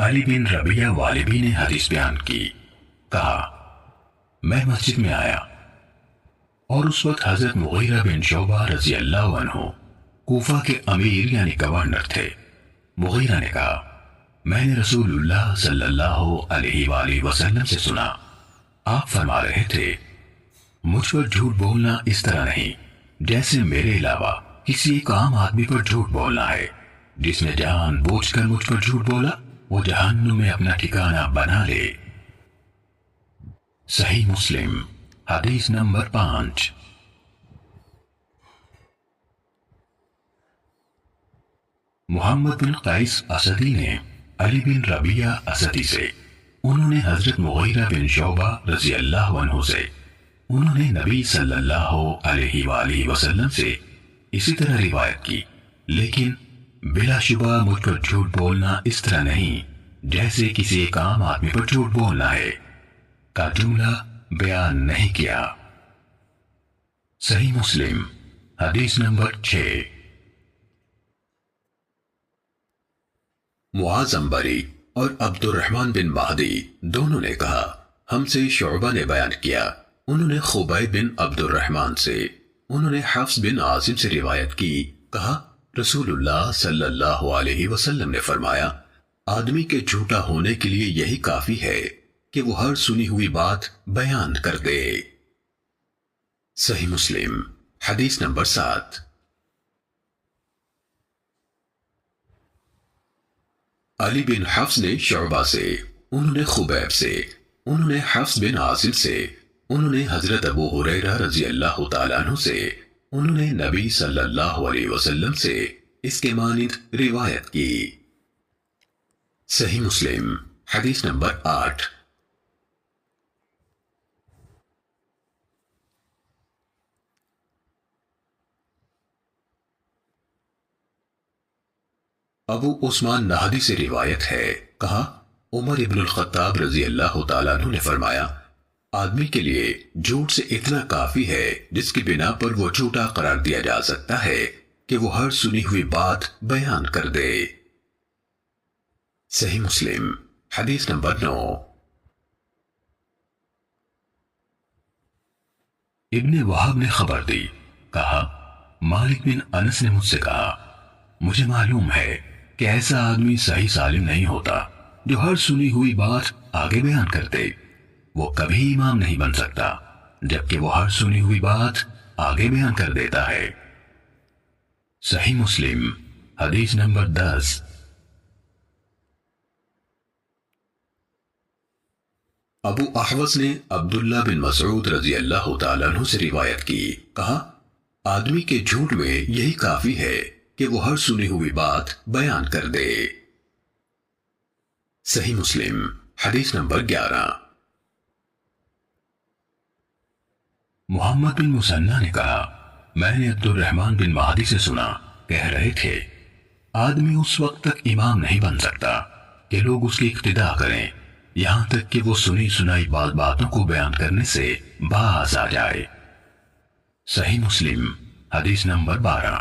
علی بن ربیہ والبی نے حدیث بیان کی، کہا میں مسجد میں آیا اور اس وقت حضرت مغیرہ بن شعبہ رضی اللہ عنہ کوفہ کے امیر یعنی گورنر تھے۔ مغیرہ نے کہا میں نے رسول اللہ صلی اللہ علیہ وآلہ وسلم سے سنا، آپ فرما رہے تھے مجھ پر جھوٹ بولنا اس طرح نہیں جیسے میرے علاوہ کسی ایک عام آدمی پر جھوٹ بولنا ہے۔ جس نے جان بوجھ کر مجھ پر جھوٹ بولا وہ جہنم میں اپنا ٹھکانہ بنا لے۔ صحیح مسلم حدیث نمبر 5۔ محمد بن قیس اسدی نے علی بن ربیہ اسدی سے، انہوں نے حضرت مغیرہ بن شعبہ رضی اللہ عنہ سے، انہوں نے نبی صلی اللہ علیہ وآلہ وسلم سے اسی طرح روایت کی، لیکن بلا شبہ مجھ پر جھوٹ بولنا اس طرح نہیں جیسے کسی ایک عام آدمی پر جھوٹ بولنا ہے کا جملہ بیان نہیں کیا۔ صحیح مسلم حدیث نمبر 6۔ معاذ عنبری اور عبد الرحمن بن مہدی دونوں نے کہا ہم سے شعبہ نے بیان کیا، انہوں نے خبیب بن عبد الرحمن سے، انہوں نے حفص بن عاصم سے روایت کی، کہا رسول اللہ صلی اللہ علیہ وسلم نے فرمایا آدمی کے جھوٹا ہونے کے لیے یہی کافی ہے کہ وہ ہر سنی ہوئی بات بیان کر دے۔ صحیح مسلم حدیث نمبر 7۔ علی بن حفص نے شعبہ سے، انہوں نے خبیب سے، انہوں نے حفص بن عاصم سے، انہوں نے حضرت ابو ہریرہ رضی اللہ تعالیٰ عنہ سے، انہوں نے نبی صلی اللہ علیہ وسلم سے اس کے مانند روایت کی۔ صحیح مسلم حدیث نمبر 8۔ ابو عثمان نہدی سے روایت ہے، کہا عمر ابن الخطاب رضی اللہ تعالیٰ عنہ نے فرمایا آدمی کے لیے جھوٹ سے اتنا کافی ہے جس کی بنا پر وہ جھوٹا قرار دیا جا سکتا ہے کہ وہ ہر سنی ہوئی بات بیان کر دے۔ صحیح مسلم حدیث نمبر 9۔ ابن وہب نے خبر دی، کہا مالک بن انس نے مجھ سے کہا مجھے معلوم ہے کہ ایسا آدمی صحیح سالم نہیں ہوتا جو ہر سنی ہوئی بات آگے بیان کر دے، وہ کبھی امام نہیں بن سکتا جبکہ وہ ہر سنی ہوئی بات آگے بیان کر دیتا ہے۔ صحیح مسلم حدیث نمبر 10۔ ابو احوص نے عبداللہ بن مسعود رضی اللہ تعالیٰ عنہ سے روایت کی، کہا آدمی کے جھوٹ میں یہی کافی ہے کہ وہ ہر سنی ہوئی بات بیان کر دے۔ صحیح مسلم حدیث نمبر 11۔ محمد بن مسنہ نے کہا میں نے عبد الرحمن بن مہدی سے سنا، کہہ رہے تھے آدمی اس وقت تک امام نہیں بن سکتا کہ لوگ اس کی اقتداء کریں یہاں تک کہ وہ سنی سنائی باتوں کو بیان کرنے سے باز آ جائے۔ صحیح مسلم حدیث نمبر 12۔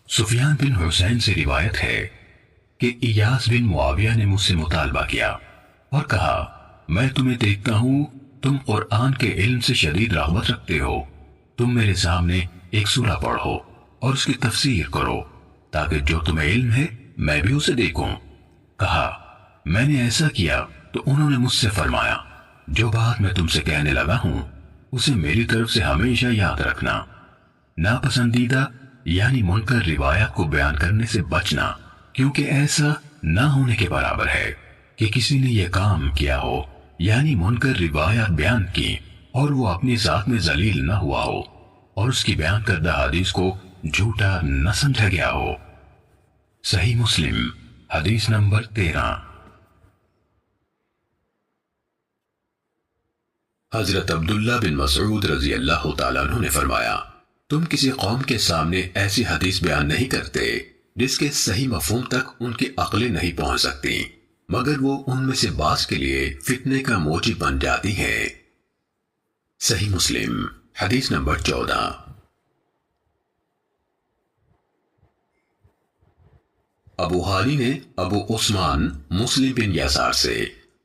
سفیان بن حسین سے روایت ہے کہ ایاس بن معاویہ نے مجھ سے مطالبہ کیا اور کہا میں تمہیں دیکھتا ہوں تم قرآن کے علم سے شدید رغبت رکھتے ہو، تم میرے سامنے ایک سورہ پڑھو اور اس کی تفسیر کرو تاکہ جو تمہیں علم ہے میں بھی اسے دیکھوں۔ کہا میں نے ایسا کیا تو انہوں نے مجھ سے فرمایا جو بات میں تم سے کہنے لگا ہوں اسے میری طرف سے ہمیشہ یاد رکھنا، ناپسندیدہ یعنی منکر روایت کو بیان کرنے سے بچنا، کیونکہ ایسا نہ ہونے کے برابر ہے کہ کسی نے یہ کام کیا ہو یعنی منکر روایت بیان کی اور وہ اپنی ذات میں ذلیل نہ ہوا ہو اور اس کی بیان کردہ حدیث کو جھوٹا نہ سمجھا گیا ہو۔ صحیح مسلم حدیث نمبر 13۔ حضرت عبداللہ بن مسعود رضی اللہ تعالیٰ عنہ نے فرمایا تم کسی قوم کے سامنے ایسی حدیث بیان نہیں کرتے جس کے صحیح مفہوم تک ان کی عقلیں نہیں پہنچ سکتی مگر وہ ان میں سے بعض کے لیے فتنے کا موجب بن جاتی ہے۔ صحیح مسلم حدیث نمبر 14۔ ابو حالی نے ابو عثمان مسلم بن یسار سے،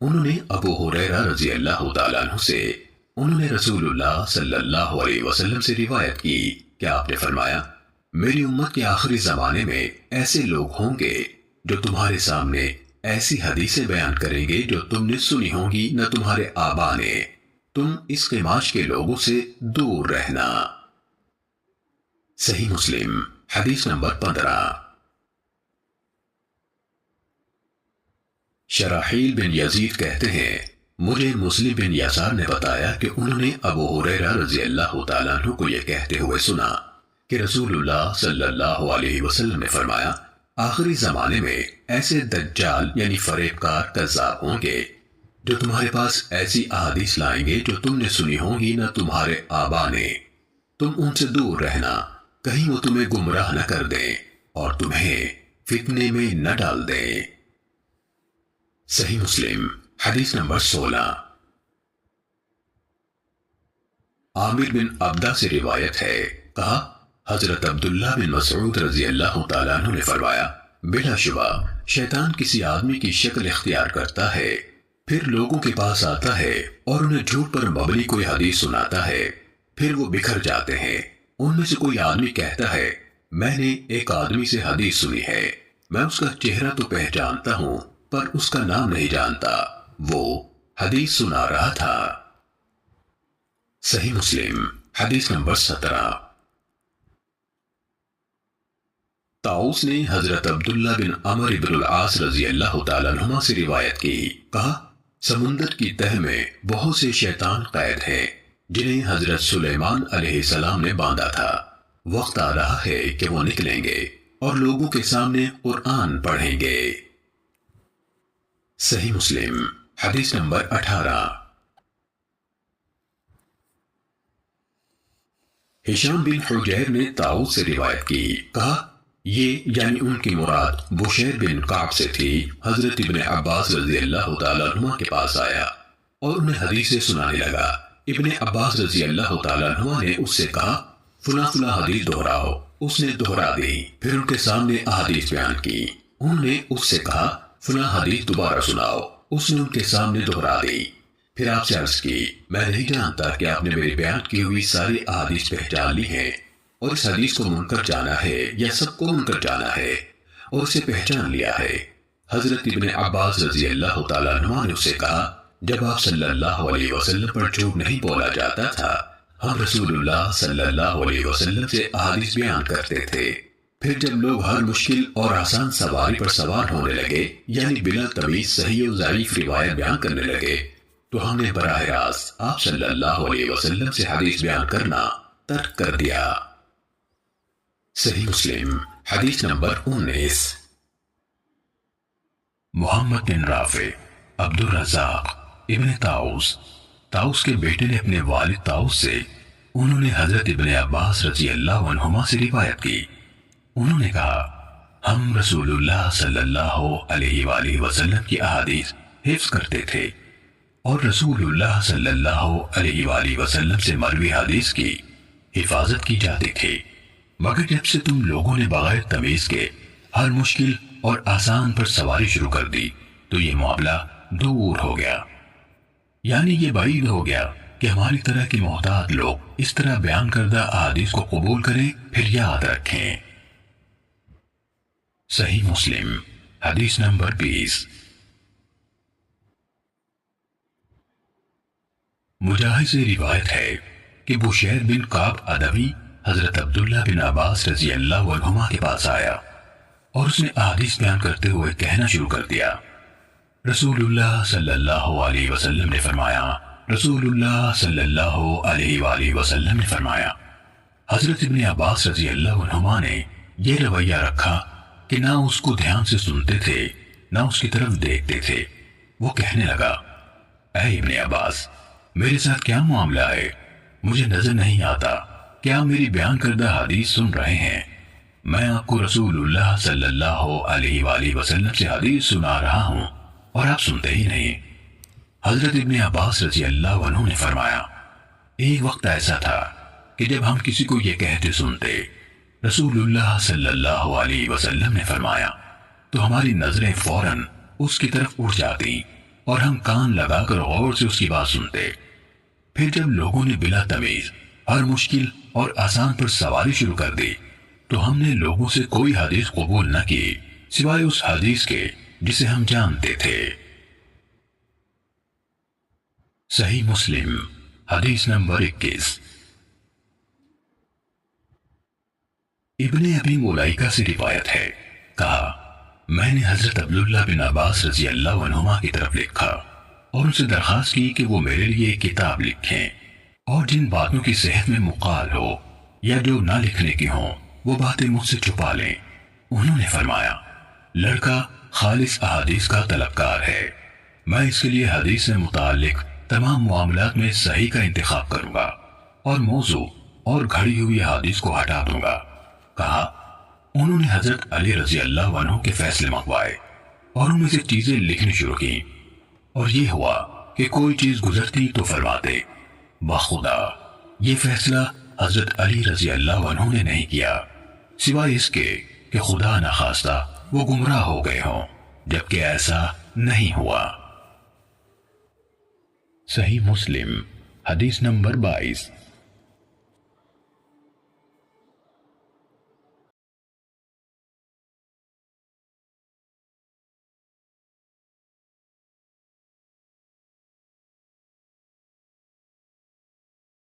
انہوں نے ابو ہریرہ رضی اللہ تعالیٰ عنہ سے، انہوں نے رسول اللہ صلی اللہ علیہ وسلم سے روایت کی کہ آپ نے فرمایا، میری امت کے آخری زمانے میں ایسے لوگ ہوں گے جو تمہارے سامنے ایسی حدیثیں بیان کریں گے جو تم نے سنی ہوں گی نہ تمہارے آبا نے، تم اس قماش کے لوگوں سے دور رہنا۔ صحیح مسلم حدیث نمبر 15۔ شراحیل بن یزید کہتے ہیں، مجھے مسلم بن یسار نے بتایا کہ انہوں نے ابو ہریرہ رضی اللہ تعالیٰ عنہ کو یہ کہتے ہوئے سنا کہ رسول اللہ صلی اللہ علیہ وسلم نے فرمایا، آخری زمانے میں ایسے دجال یعنی فریب کار کذاب ہوں گے جو تمہارے پاس ایسی احادیث لائیں گے جو تم نے سنی ہوں گی نہ تمہارے آبا نے، تم ان سے دور رہنا، کہیں وہ تمہیں گمراہ نہ کر دیں اور تمہیں فتنے میں نہ ڈال دیں۔ صحیح مسلم حدیث نمبر 16۔ عامر بن عبدہ سے روایت ہے، کہا حضرت عبداللہ بن مسعود رضی اللہ تعالیٰ عنہ نے فرمایا، بلا شبہ شیطان کسی آدمی کی شکل اختیار کرتا ہے، پھر لوگوں کے پاس آتا ہے اور انہیں جھوٹ پر مبنی کوئی حدیث سناتا ہے، پھر وہ بکھر جاتے ہیں۔ ان میں سے کوئی آدمی کہتا ہے، میں نے ایک آدمی سے حدیث سنی ہے، میں اس کا چہرہ تو پہچانتا ہوں پر اس کا نام نہیں جانتا، وہ حدیث سنا رہا تھا۔ صحیح مسلم حدیث نمبر 17۔ طاؤس نے حضرت عبداللہ بن عمر بن العاص رضی اللہ تعالیٰ عنہما سے روایت کی، کہا سمندر کی تہ میں بہت سے شیطان قید ہیں جنہیں حضرت سلیمان علیہ السلام نے باندھا تھا، وقت آ رہا ہے کہ وہ نکلیں گے اور لوگوں کے سامنے قرآن پڑھیں گے۔ صحیح مسلم حدیث نمبر 18۔ ہشام بن حجیر نے طاؤس سے روایت کی، کہا یہ یعنی ان کی مراد بشیر بن کعب سے تھی، حضرت ابن عباس رضی اللہ تعالیٰ عنہ کے پاس آیا اور انہیں حدیثیں سنانے لگا۔ ابن عباس رضی اللہ تعالیٰ عنہ نے اس سے کہا، فلاں فلاں حدیث دہراؤ، اس نے دہرا دی، پھر ان کے سامنے احادیث بیان کی۔ انہوں نے اس سے کہا، فلاں حدیث دوبارہ سناؤ، اس نے ان کے سامنے دہرا دی۔ پھر آپ سے عرض کی، میں نہیں جانتا کہ آپ نے میری بیان کی ہوئی ساری احادیث پہچان لی ہیں اور اس حدیث کو منکر جانا ہے یا سب کو منکر جانا ہے، اور اسے پہچان لیا ہے۔ حضرت ابن عباس رضی اللہ تعالیٰ عنہ نے اس سے کہا، جب آپ صلی اللہ علیہ وسلم پر جھوٹ نہیں بولا جاتا تھا، ہم رسول اللہ صلی اللہ علیہ وسلم سے احادیث بیان کرتے تھے، پھر جب لوگ ہر مشکل اور آسان سواری پر سوار ہونے لگے، یعنی بلا تمیز صحیح و ضعیف روایت بیان کرنے لگے، تو ہم نے براہ راست آپ صلی اللہ علیہ وسلم سے حدیث بیان کرنا ترک کر دیا۔ صحیح مسلم حدیث نمبر 19۔ محمد بن رافع، عبد الرزاق ابن طاؤس کے بیٹے نے اپنے والد طاؤس سے، انہوں نے حضرت ابن عباس رضی اللہ عنہما سے روایت کی، انہوں نے کہا، ہم رسول اللہ صلی اللہ علیہ وآلہ وسلم کی احادیث حفظ کرتے تھے اور رسول اللہ صلی اللہ علیہ وآلہ وسلم سے مروی حدیث کی حفاظت کی جاتی تھی، مگر جب سے تم لوگوں نے بغیر تمیز کے ہر مشکل اور آسان پر سواری شروع کر دی تو یہ معاملہ دور ہو گیا، یعنی یہ بعید ہو گیا کہ ہماری طرح کے محتاط لوگ اس طرح بیان کردہ احادیث کو قبول کریں پھر یاد رکھیں۔ صحیح مسلم حدیث نمبر 20۔ مجاہد سے روایت ہے کہ بشیر بن کعب ادوی حضرت عبداللہ بن عباس رضی اللہ عنہما کے پاس آیا اور اس نے احادیث بیان کرتے ہوئے کہنا شروع کر دیا، رسول اللہ صلی اللہ علیہ وسلم نے فرمایا، رسول اللہ صلی اللہ علیہ وآلہ وسلم نے فرمایا۔ حضرت ابن عباس رضی اللہ عنہما نے یہ رویہ رکھا کہ نہ اس کو دھیان سے سنتے تھے نہ اس کی طرف دیکھتے تھے۔ وہ کہنے لگا، اے ابن عباس، میرے ساتھ کیا معاملہ ہے؟ مجھے نظر نہیں آتا کہ آپ میری بیان کردہ حدیث سن رہے ہیں، میں آپ کو رسول اللہ صلی اللہ علیہ وآلہ وسلم سے حدیث سنا رہا ہوں اور آپ سنتے ہی نہیں۔ حضرت ابن عباس رضی اللہ عنہ نے فرمایا، ایک وقت ایسا تھا کہ جب ہم کسی کو یہ کہتے سنتے، رسول اللہ صلی اللہ علیہ وسلم نے فرمایا، تو ہماری نظریں فوراً اس کی طرف اٹھ جاتی اور ہم کان لگا کر غور سے اس کی بات سنتے۔ پھر جب لوگوں نے بلا تمیز ہر مشکل اور آسان پر سواری شروع کر دی تو ہم نے لوگوں سے کوئی حدیث قبول نہ کی سوائے اس حدیث کے جسے ہم جانتے تھے۔ صحیح مسلم حدیث نمبر 21۔ ابن ابی ملائکہ سے روایت ہے، کہا میں نے حضرت عبداللہ بن عباس رضی اللہ عنہما کی طرف لکھا اور ان سے درخواست کی کہ وہ میرے لیے ایک کتاب لکھیں اور جن باتوں کی صحت میں مقال ہو یا جو نہ لکھنے کی ہوں وہ باتیں مجھ سے چھپا لیں۔ انہوں نے فرمایا لڑکا خالص احادیث کا طلبکار ہے، میں اس کے لیے حدیث سے متعلق تمام معاملات میں صحیح کا انتخاب کروں گا اور موضوع اور گھڑی ہوئی حدیث کو ہٹا دوں گا۔ کہا انہوں نے حضرت علی رضی اللہ عنہ کے فیصلے منگوائے اور ان میں سے چیزیں لکھنی شروع کی، اور یہ ہوا کہ کوئی چیز گزرتی تو فرماتے بخدا یہ فیصلہ حضرت علی رضی اللہ عنہ نے نہیں کیا سوائے اس کے کہ خدا نخواستہ وہ گمراہ ہو گئے ہوں، جبکہ ایسا نہیں ہوا۔ صحیح مسلم حدیث نمبر 22۔